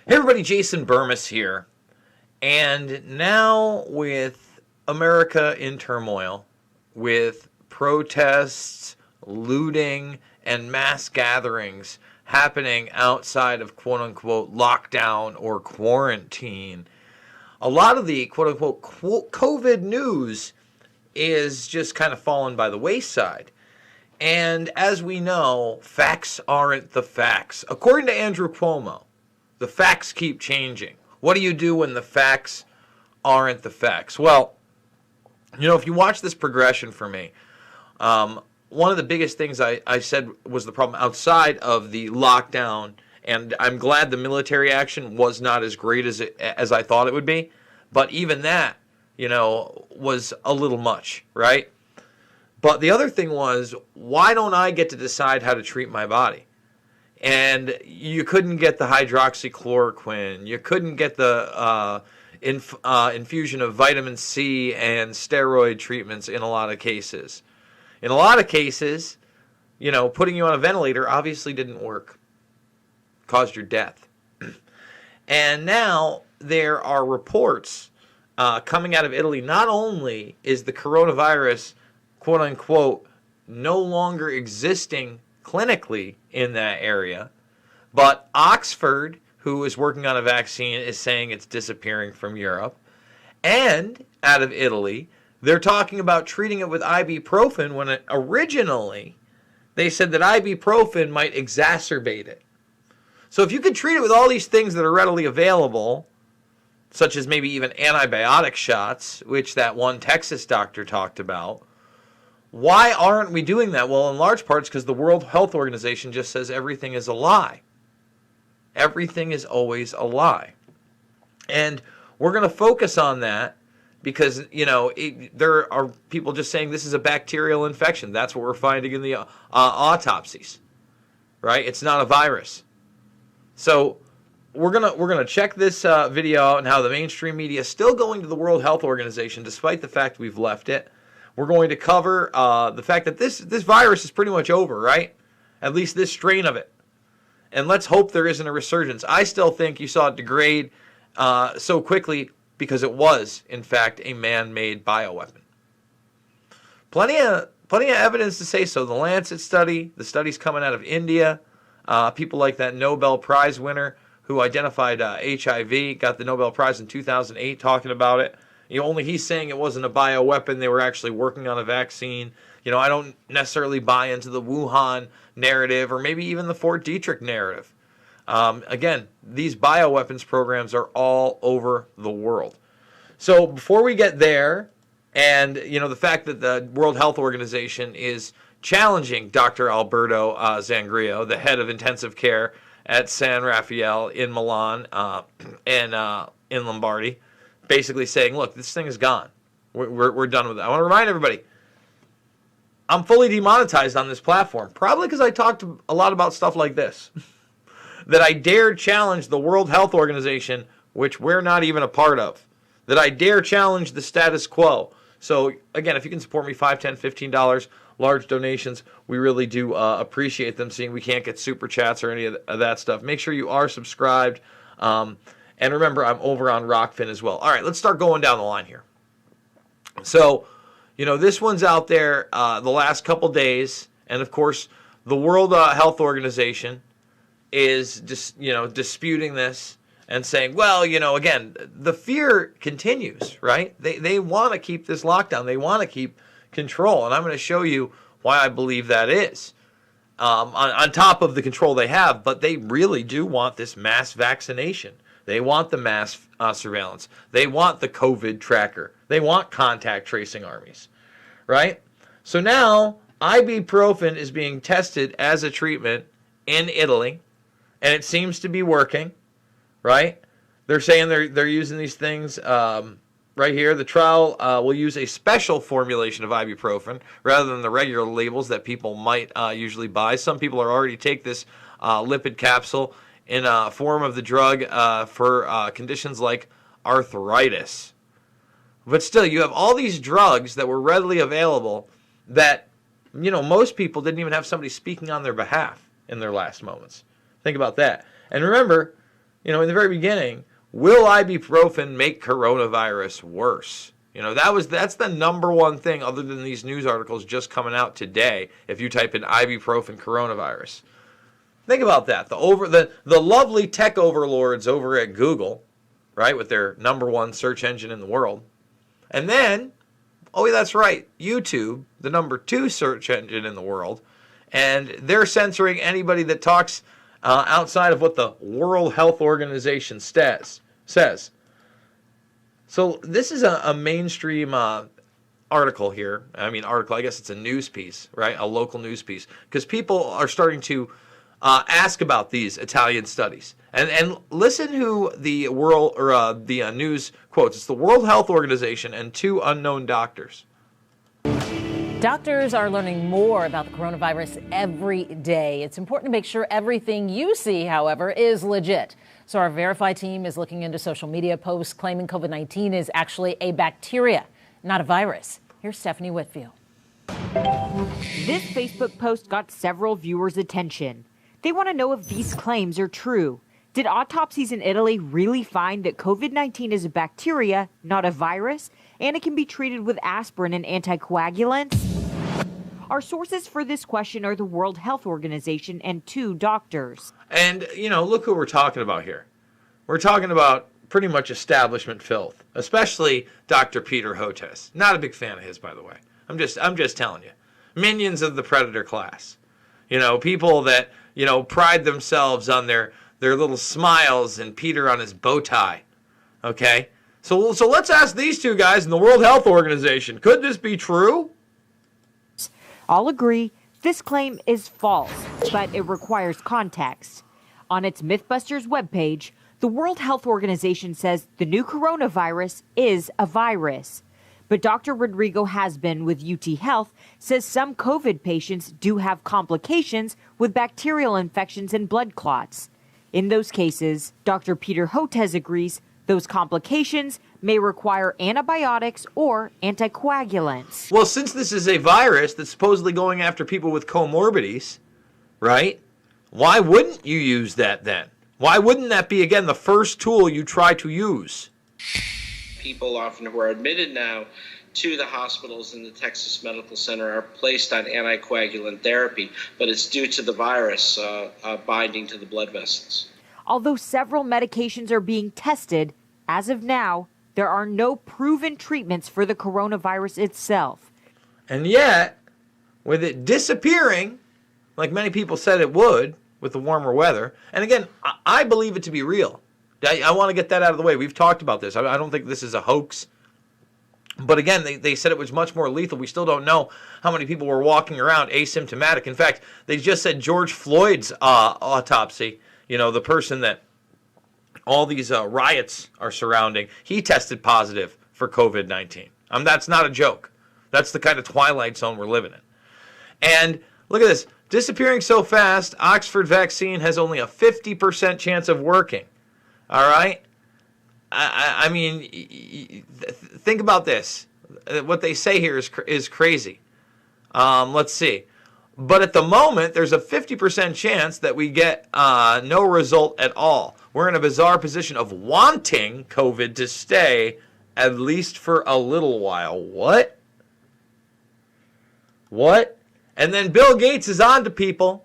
Hey everybody, Jason Burmis here. And now with America in turmoil, with protests, looting, and mass gatherings happening outside of quote-unquote lockdown or quarantine, a lot of the quote-unquote COVID news is just kind of fallen by the wayside. And as we know, facts aren't the facts. According to Andrew Cuomo, the facts keep changing. What do you do when the facts aren't the facts? Well, if you watch this progression for me, one of the biggest things I said was the problem outside of the lockdown, and I'm glad the military action was not as great as I thought it would be, but even that, was a little much, right? But the other thing was, why don't I get to decide how to treat my body? And you couldn't get the hydroxychloroquine. You couldn't get the infusion of vitamin C and steroid treatments in a lot of cases. In a lot of cases, putting you on a ventilator obviously didn't work. Caused your death. And now there are reports coming out of Italy. Not only is the coronavirus, quote unquote, no longer existing clinically in that area, but Oxford, who is working on a vaccine, is saying it's disappearing from Europe. And out of Italy, they're talking about treating it with ibuprofen when originally they said that ibuprofen might exacerbate it. So if you could treat it with all these things that are readily available, such as maybe even antibiotic shots, which that one Texas doctor talked about, why aren't we doing that? Well, in large parts because the World Health Organization just says everything is a lie. Everything is always a lie. And we're going to focus on that because, there are people just saying this is a bacterial infection. That's what we're finding in the autopsies, right? It's not a virus. So we're gonna check this video out and how the mainstream media is still going to the World Health Organization despite the fact we've left it. We're going to cover the fact that this virus is pretty much over, right? At least this strain of it. And let's hope there isn't a resurgence. I still think you saw it degrade so quickly because it was, in fact, a man-made bioweapon. Plenty of evidence to say so. The Lancet study, the studies coming out of India, people like that Nobel Prize winner who identified HIV, got the Nobel Prize in 2008 talking about it. Only he's saying it wasn't a bioweapon. They were actually working on a vaccine. I don't necessarily buy into the Wuhan narrative or maybe even the Fort Detrick narrative. Again, these bioweapons programs are all over the world. So before we get there, and the fact that the World Health Organization is challenging Dr. Alberto Zangrillo, the head of intensive care at San Raffaele in Milan and in Lombardy, basically saying, look, this thing is gone. We're done with it. I want to remind everybody, I'm fully demonetized on this platform, probably because I talked a lot about stuff like this, that I dare challenge the World Health Organization, which we're not even a part of, that I dare challenge the status quo. So, again, if you can support me, $5, $10, $15, large donations, we really do appreciate them, seeing we can't get super chats or any of that stuff. Make sure you are subscribed. And remember, I'm over on Rockfin as well. All right, let's start going down the line here. So, this one's out there the last couple days. And, of course, the World Health Organization is just, disputing this and saying, well, again, the fear continues, right? They want to keep this lockdown. They want to keep control. And I'm going to show you why I believe that is. On top of the control they have, but they really do want this mass vaccination. They want the mass surveillance. They want the COVID tracker. They want contact tracing armies, right? So now ibuprofen is being tested as a treatment in Italy, and it seems to be working, right? They're saying they're using these things right here. The trial will use a special formulation of ibuprofen rather than the regular labels that people might usually buy. Some people are already take this lipid capsule in a form of the drug for conditions like arthritis. But still, you have all these drugs that were readily available that, most people didn't even have somebody speaking on their behalf in their last moments. Think about that. And remember, in the very beginning, will ibuprofen make coronavirus worse? That's the number one thing other than these news articles just coming out today. If you type in ibuprofen coronavirus, think about that. The lovely tech overlords over at Google, right, with their number one search engine in the world, and then, oh yeah, that's right, YouTube, the number two search engine in the world, and they're censoring anybody that talks outside of what the World Health Organization says. So this is a mainstream article here. I guess it's a news piece, right? A local news piece. Because people are starting to ask about these Italian studies. And listen who the news quotes. It's the World Health Organization and two unknown doctors. Doctors are learning more about the coronavirus every day. It's important to make sure everything you see, however, is legit. So our Verify team is looking into social media posts claiming COVID-19 is actually a bacteria, not a virus. Here's Stephanie Whitfield. This Facebook post got several viewers' attention. They want to know if these claims are true. Did autopsies in Italy really find that COVID-19 is a bacteria, not a virus, and it can be treated with aspirin and anticoagulants? Our sources for this question are the World Health Organization and two doctors. And, look who we're talking about here. We're talking about pretty much establishment filth, especially Dr. Peter Hotez. Not a big fan of his, by the way. I'm just telling you. Minions of the predator class. People that, pride themselves on their little smiles and Peter on his bow tie. Okay? So let's ask these two guys in the World Health Organization, could this be true? All agree this claim is false, but it requires context. On its Mythbusters webpage, the World Health Organization says the new coronavirus is a virus. But Dr. Rodrigo Hasbin with UT Health says some COVID patients do have complications with bacterial infections and blood clots. In those cases, Dr. Peter Hotez agrees those complications may require antibiotics or anticoagulants. Well, since this is a virus that's supposedly going after people with comorbidities, right? Why wouldn't you use that then? Why wouldn't that be, again, the first tool you try to use? People often who are admitted now to the hospitals in the Texas Medical Center are placed on anticoagulant therapy, but it's due to the virus binding to the blood vessels. Although several medications are being tested, as of now, there are no proven treatments for the coronavirus itself. And yet, with it disappearing, like many people said it would with the warmer weather, and again, I believe it to be real. I want to get that out of the way. We've talked about this. I don't think this is a hoax. But again, they said it was much more lethal. We still don't know how many people were walking around asymptomatic. In fact, they just said George Floyd's autopsy, the person that all these riots are surrounding, he tested positive for COVID-19. That's not a joke. That's the kind of twilight zone we're living in. And look at this. Disappearing so fast, Oxford vaccine has only a 50% chance of working. All right? I mean, think about this. What they say here is crazy. Let's see. But at the moment, there's a 50% chance that we get no result at all. We're in a bizarre position of wanting COVID to stay at least for a little while. What? And then Bill Gates is on to people.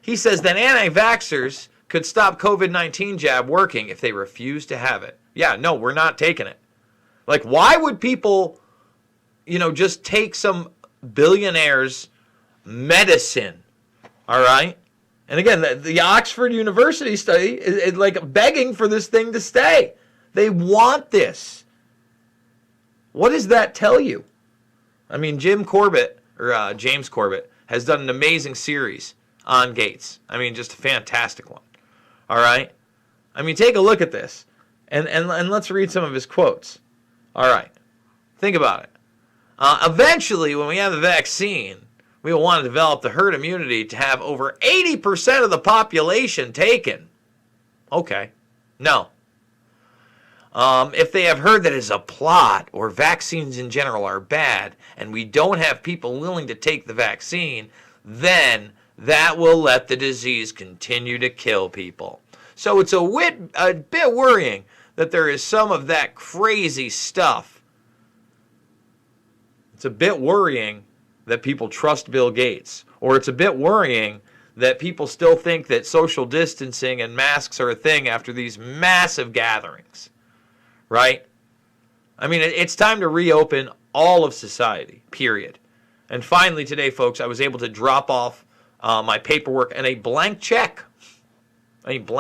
He says that anti-vaxxers could stop COVID-19 jab working if they refuse to have it. Yeah, no, we're not taking it. Like, why would people, just take some billionaire's medicine? All right? And again, the Oxford University study is like begging for this thing to stay. They want this. What does that tell you? I mean, James Corbett has done an amazing series on Gates. I mean, just a fantastic one. All right? I mean, take a look at this. And let's read some of his quotes. All right. Think about it. Eventually, when we have the vaccine, we will want to develop the herd immunity to have over 80% of the population taken. Okay. No. If they have heard that it's a plot or vaccines in general are bad and we don't have people willing to take the vaccine, then that will let the disease continue to kill people. So it's a bit worrying that there is some of that crazy stuff. It's a bit worrying that people trust Bill Gates, or it's a bit worrying that people still think that social distancing and masks are a thing after these massive gatherings, right? I mean, it's time to reopen all of society, period. And finally today, folks, I was able to drop off my paperwork and a blank check to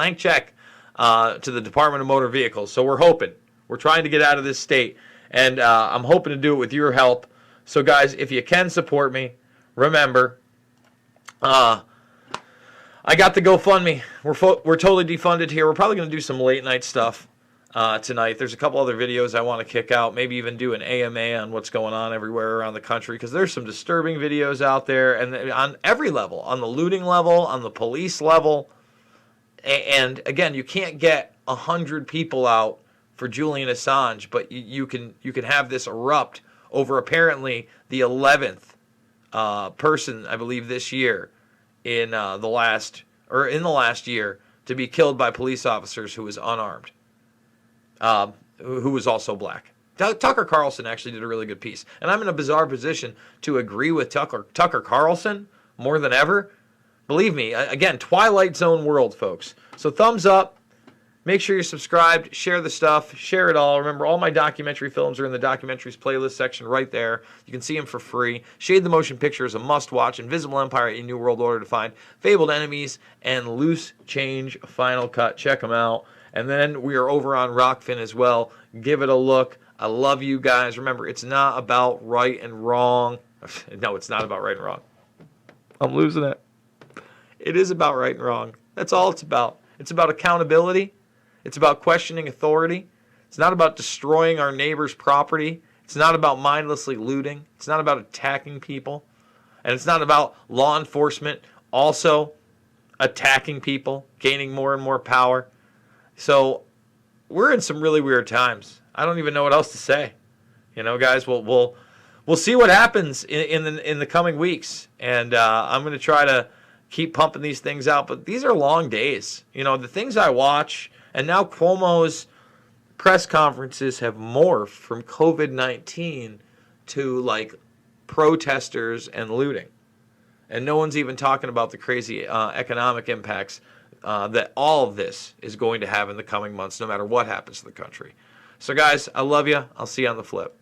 the Department of Motor Vehicles. So we're trying to get out of this state, and I'm hoping to do it with your help. So guys, if you can support me, remember, I got the GoFundMe. We're totally defunded here. We're probably going to do some late night stuff tonight. There's a couple other videos I want to kick out. Maybe even do an AMA on what's going on everywhere around the country, because there's some disturbing videos out there, and on every level, on the looting level, on the police level. And again, you can't get 100 people out for Julian Assange, but you can have this erupt over apparently the 11th person, I believe, this year in the last year to be killed by police officers who was unarmed, who was also black. Tucker Carlson actually did a really good piece, and I'm in a bizarre position to agree with Tucker Carlson more than ever. Believe me, again, Twilight Zone world, folks. So thumbs up. Make sure you're subscribed. Share the stuff. Share it all. Remember, all my documentary films are in the documentaries playlist section right there. You can see them for free. Shade the Motion Picture is a must-watch. Invisible Empire, A New World Order to Find. Fabled Enemies, and Loose Change Final Cut. Check them out. And then we are over on Rockfin as well. Give it a look. I love you guys. Remember, it's not about right and wrong. No, it's not about right and wrong. I'm losing it. It is about right and wrong. That's all it's about. It's about accountability. It's about questioning authority. It's not about destroying our neighbor's property. It's not about mindlessly looting. It's not about attacking people. And it's not about law enforcement also attacking people, gaining more and more power. So we're in some really weird times. I don't even know what else to say. You know, guys, we'll see what happens in the coming weeks. And I'm going to try to keep pumping these things out. But these are long days. You know, the things I watch. And now Cuomo's press conferences have morphed from COVID-19 to like protesters and looting. And no one's even talking about the crazy economic impacts that all of this is going to have in the coming months, no matter what happens to the country. So guys, I love you. I'll see you on the flip.